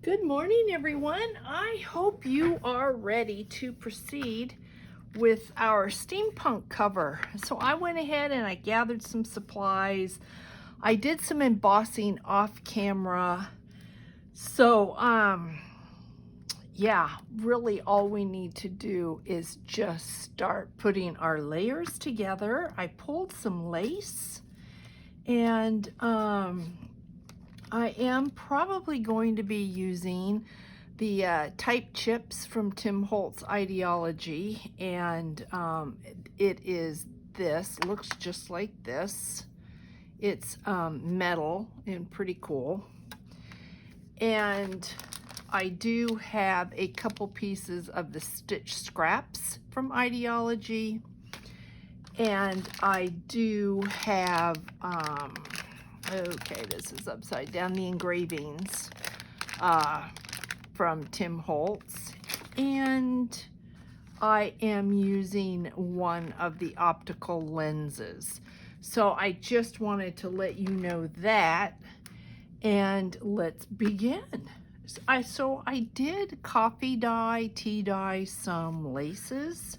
Good morning, everyone. I hope you are ready to proceed with our steampunk cover. So I went ahead and I gathered some supplies. I did some embossing off camera. So, yeah, really all we need to do is just start putting our layers together. I pulled some lace and, I am probably going to be using the type chips from Tim Holtz Ideology, and it is this, looks just like this. It's metal and pretty cool. And I do have a couple pieces of the stitch scraps from Ideology, and I do have okay, this is upside down, the engravings from Tim Holtz, and I am using one of the optical lenses. So I just wanted to let you know that, and let's begin. So I did coffee dye, tea dye some laces.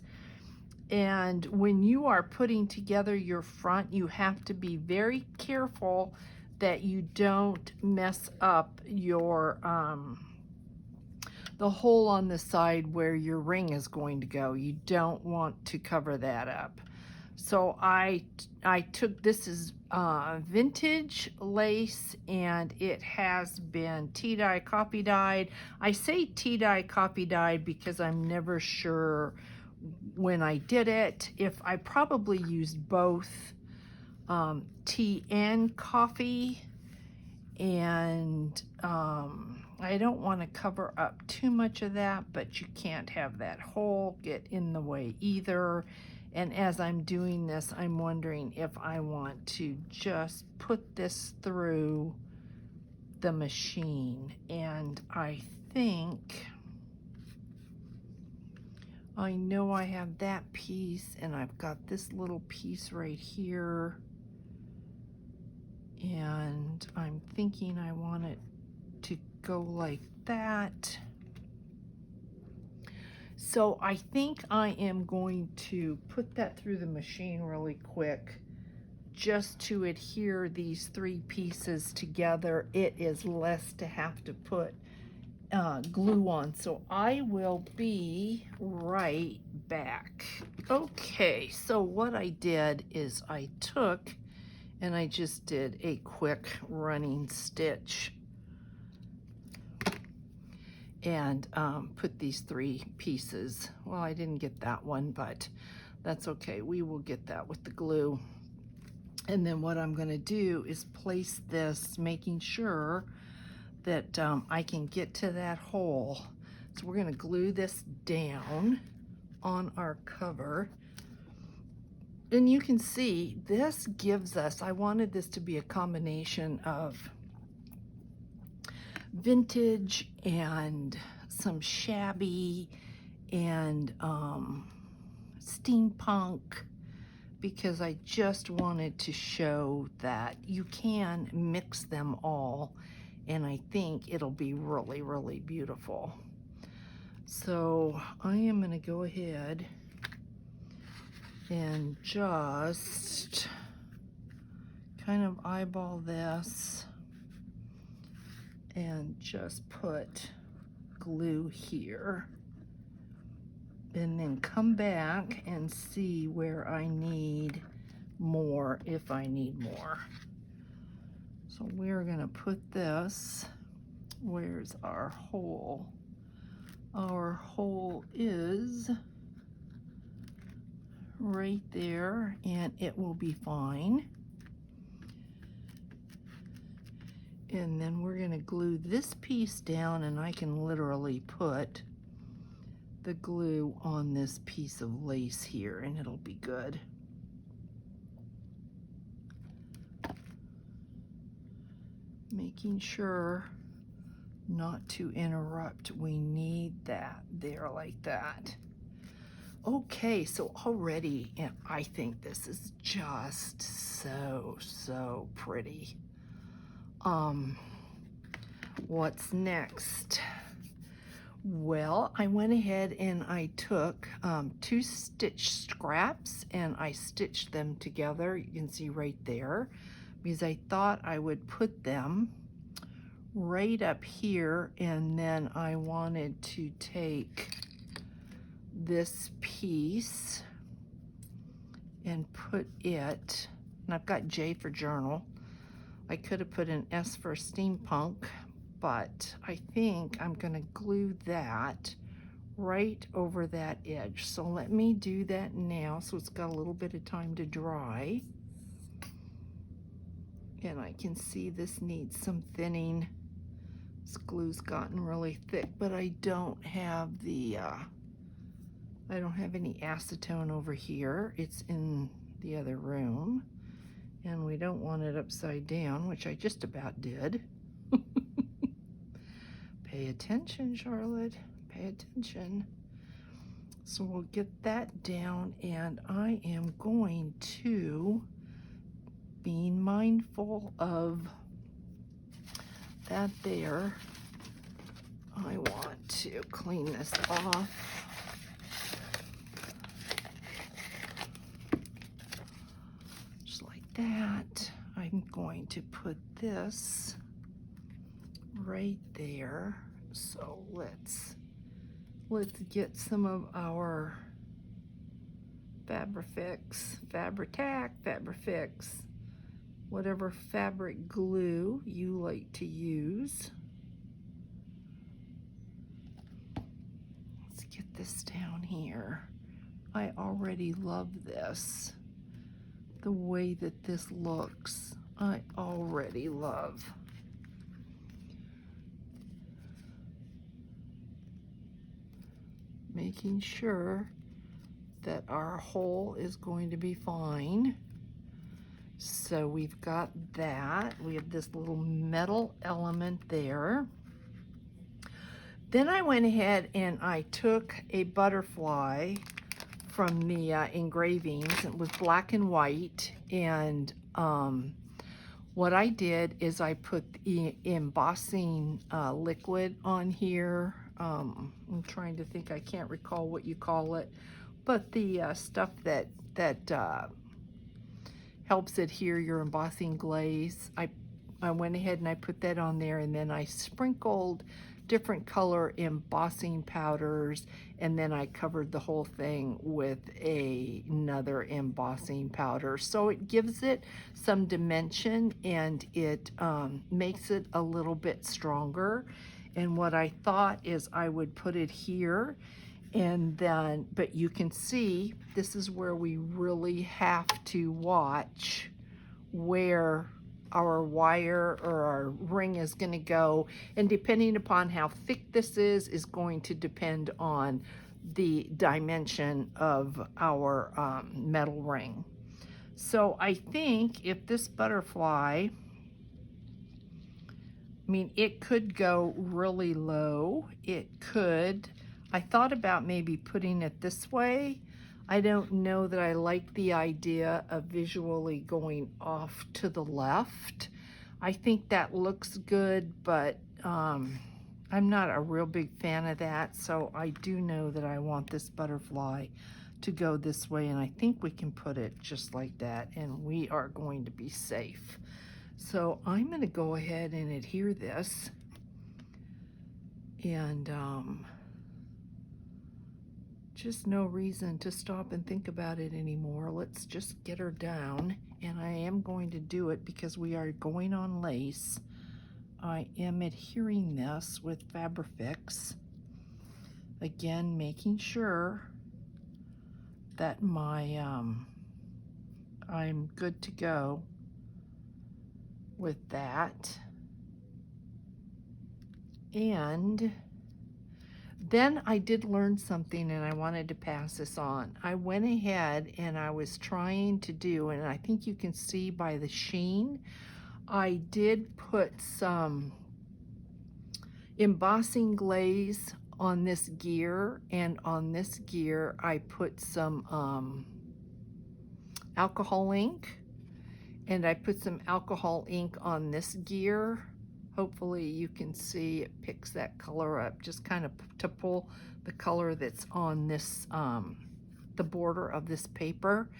And when you are putting together your front, you have to be very careful that you don't mess up your the hole on the side where your ring is going to go. You don't want to cover that up. So I took, this is vintage lace, and it has been tea dye, coffee dyed. I say tea dye, coffee dyed because I'm never sure when I did it if I probably used both tea and coffee, and I don't want to cover up too much of that, but you can't have that hole get in the way either. And as I'm doing this, I'm wondering if I want to just put this through the machine, and I think I know I have that piece, and I've got this little piece right here, and I'm thinking I want it to go like that. So I think I am going to put that through the machine really quick just to adhere these three pieces together. It is less to have to put glue on. So I will be right back. Okay, so what I did is I took and I just did a quick running stitch and put these three pieces. Well, I didn't get that one, but that's okay. We will get that with the glue. And then what I'm going to do is place this, making sure that I can get to that hole. So we're going to glue this down on our cover. And you can see this gives us, I wanted this to be a combination of vintage and some shabby and steampunk, because I just wanted to show that you can mix them all, and I think it'll be really, really beautiful. So I am going to go ahead and just kind of eyeball this and just put glue here, and then come back and see where I need more, if I need more. So we're gonna put this, where's our hole? Our hole is right there, and it will be fine. And then we're gonna glue this piece down, and I can literally put the glue on this piece of lace here, and it'll be good. Making sure not to interrupt. We need that there like that. Okay, so already, and I think this is just so pretty. What's next? Well, I went ahead and I took 2 stitch scraps and I stitched them together. You can see right there, because I thought I would put them right up here, and then I wanted to take this piece and put it, and I've got J for journal. I could have put an S for steampunk, but I think I'm going to glue that right over that edge. So let me do that now, so it's got a little bit of time to dry. And I can see this needs some thinning. This glue's gotten really thick, but I don't have the I don't have any acetone over here. It's in the other room, and we don't want it upside down, which I just about did. Pay attention, Charlotte, pay attention. So we'll get that down, and I am going to, being mindful of that there, I want to clean this off. Just like that. I'm going to put this right there. So let's get some of our Fabrifix, whatever fabric glue you like to use. Let's get this down here. I already love this. The way that this looks, I already love. Making sure that our hole is going to be fine. So we've got that. We have this little metal element there. Then I went ahead and I took a butterfly from the engravings. It was black and white, and what I did is I put the embossing liquid on here. I'm trying to think, I can't recall what you call it, but the stuff that helps adhere your embossing glaze. I went ahead and I put that on there, and then I sprinkled different color embossing powders, and then I covered the whole thing with another embossing powder. So it gives it some dimension, and it makes it a little bit stronger. And what I thought is I would put it here, and then, but you can see, this is where we really have to watch where our wire or our ring is going to go, and depending upon how thick this is going to depend on the dimension of our metal ring. So I think if this butterfly, I mean, it could go really low. It could, I thought about maybe putting it this way. I don't know that I like the idea of visually going off to the left. I think that looks good, but I'm not a real big fan of that. So I do know that I want this butterfly to go this way, and I think we can put it just like that, and we are going to be safe. So I'm going to go ahead and adhere this, and just no reason to stop and think about it anymore. Let's just get her down, and I am going to do it because we are going on lace. I am adhering this with Fabrifix, again making sure that my I'm good to go with that. And then I did learn something, and I wanted to pass this on. I went ahead and I was trying to do, and I think you can see by the sheen, I did put some embossing glaze on this gear, and on this gear I put some alcohol ink, and I put some alcohol ink on this gear, Hopefully you can see it picks that color up, just kind of to pull the color that's on this, the border of this paper.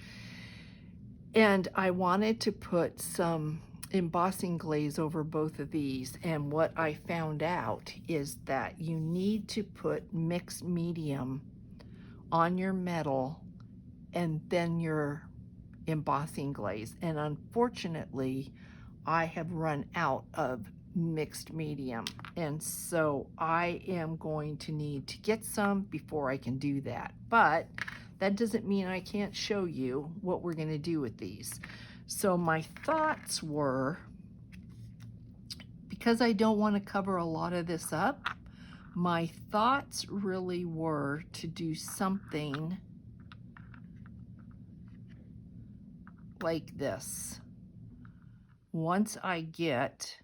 And I wanted to put some embossing glaze over both of these, and what I found out is that you need to put mixed medium on your metal and then your embossing glaze. And unfortunately, I have run out of mixed medium, and so I am going to need to get some before I can do that. But that doesn't mean I can't show you what we're going to do with these. So my thoughts were, because I don't want to cover a lot of this up, my thoughts really were to do something like this. Once I get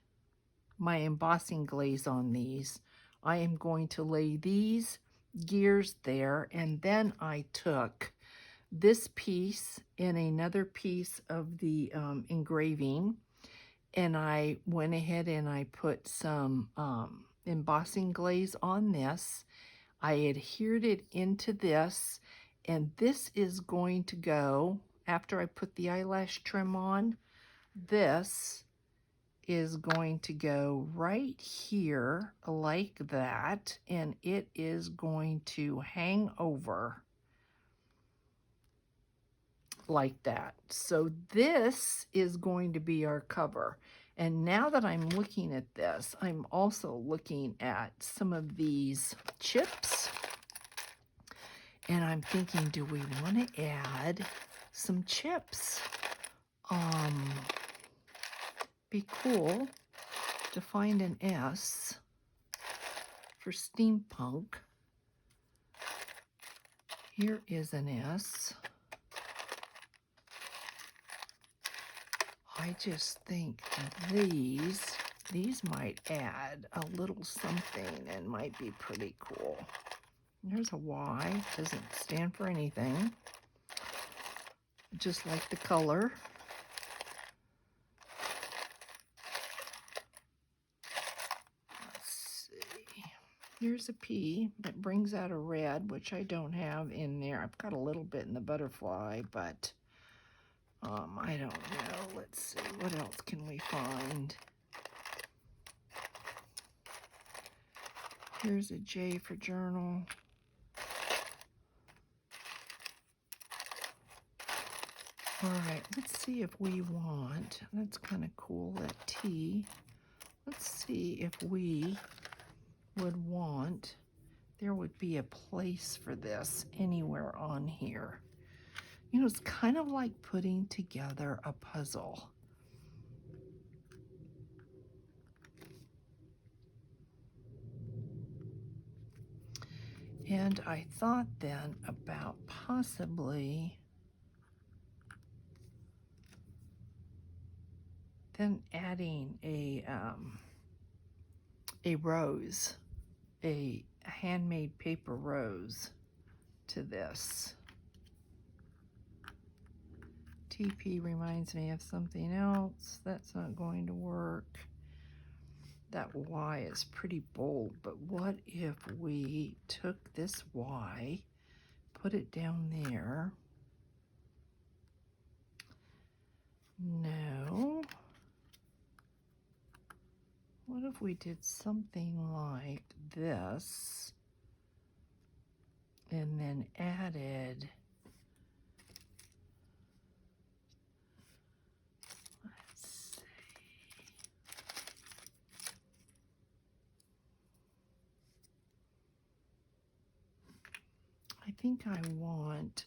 my embossing glaze on these, I am going to lay these gears there, and then I took this piece and another piece of the engraving, and I went ahead and I put some embossing glaze on this. I adhered it into this, and this is going to go, after I put the eyelash trim on, this is going to go right here like that, and it is going to hang over like that. So this is going to be our cover. And now that I'm looking at this, I'm also looking at some of these chips, and I'm thinking, do we want to add some chips? Be cool to find an S for steampunk. Here is an S. I just think these might add a little something and might be pretty cool. There's a Y, doesn't stand for anything, just like the color. Let's see. Here's a P that brings out a red, which I don't have in there. I've got a little bit in the butterfly, but I don't know. Let's see, what else can we find? Here's a J for journal. All right, let's see if we want, that's kind of cool, that T. Let's see if we would want, there would be a place for this anywhere on here. You know, it's kind of like putting together a puzzle. And I thought then about possibly then adding a rose, a handmade paper rose to this. TP reminds me of something else. That's not going to work. That Y is pretty bold, but what if we took this Y, put it down there? No. What if we did something like this and then added, let's see,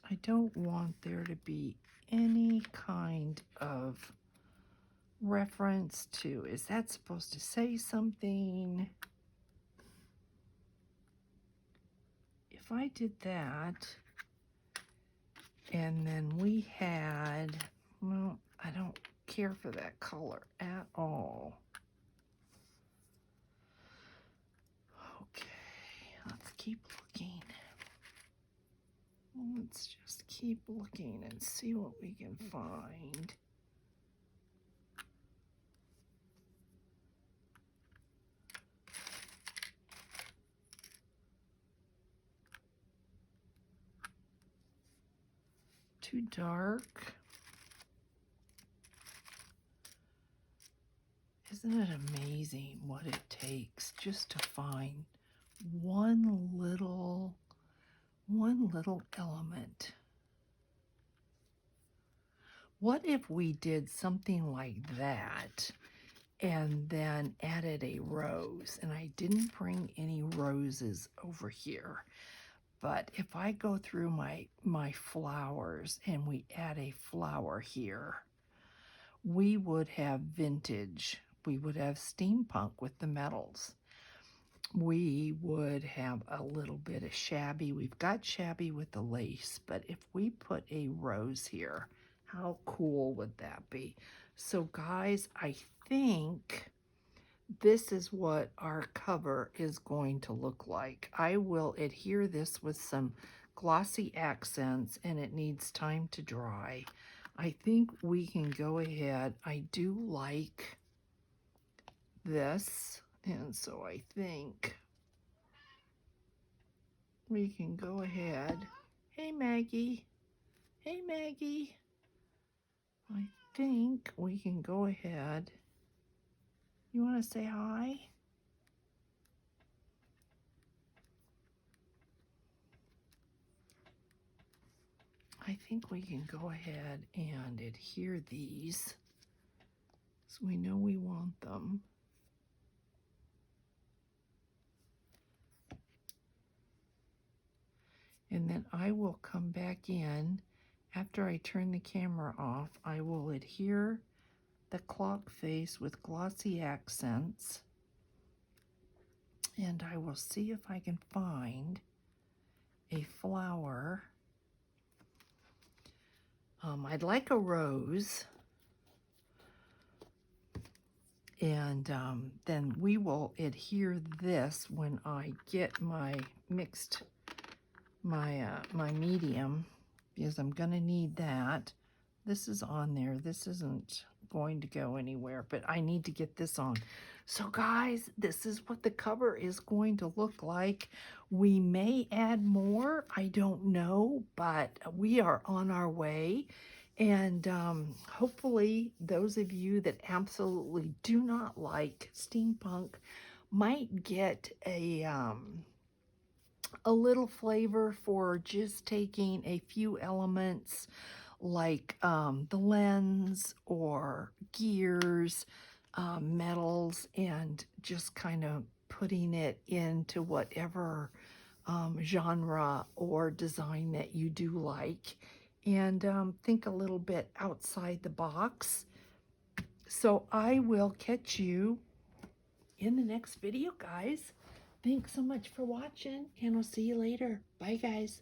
I don't want there to be any kind of reference to, is that supposed to say something? If I did that, and then we had, well, I don't care for that color at all. Okay, let's keep looking. Let's just keep looking and see what we can find. too dark. Isn't it amazing what it takes just to find one little element? What if we did something like that and then added a rose? And I didn't bring any roses over here. But if I go through my flowers and we add a flower here, we would have vintage. We would have steampunk with the metals. We would have a little bit of shabby. We've got shabby with the lace, but if we put a rose here, how cool would that be? So guys, I think this is what our cover is going to look like. I will adhere this with some glossy accents, and it needs time to dry. I think we can go ahead. I do like this, and so I think we can go ahead. Hey, Maggie. Hey, Maggie. I think we can go ahead. You want to say hi? I think we can go ahead and adhere these so we know we want them. And then I will come back in after I turn the camera off. I will adhere the clock face with glossy accents, and I will see if I can find a flower. I'd like a rose, and then we will adhere this when I get my mixed, my medium, because I'm gonna need that. This is on there. This isn't going to go anywhere, but I need to get this on. So guys, this is what the cover is going to look like. We may add more, I don't know, but we are on our way. And hopefully those of you that absolutely do not like steampunk might get a little flavor for just taking a few elements like the lens or gears, metals, and just kind of putting it into whatever genre or design that you do like, and think a little bit outside the box. So I will catch you in the next video, guys. Thanks so much for watching, and I'll see you later. Bye, guys.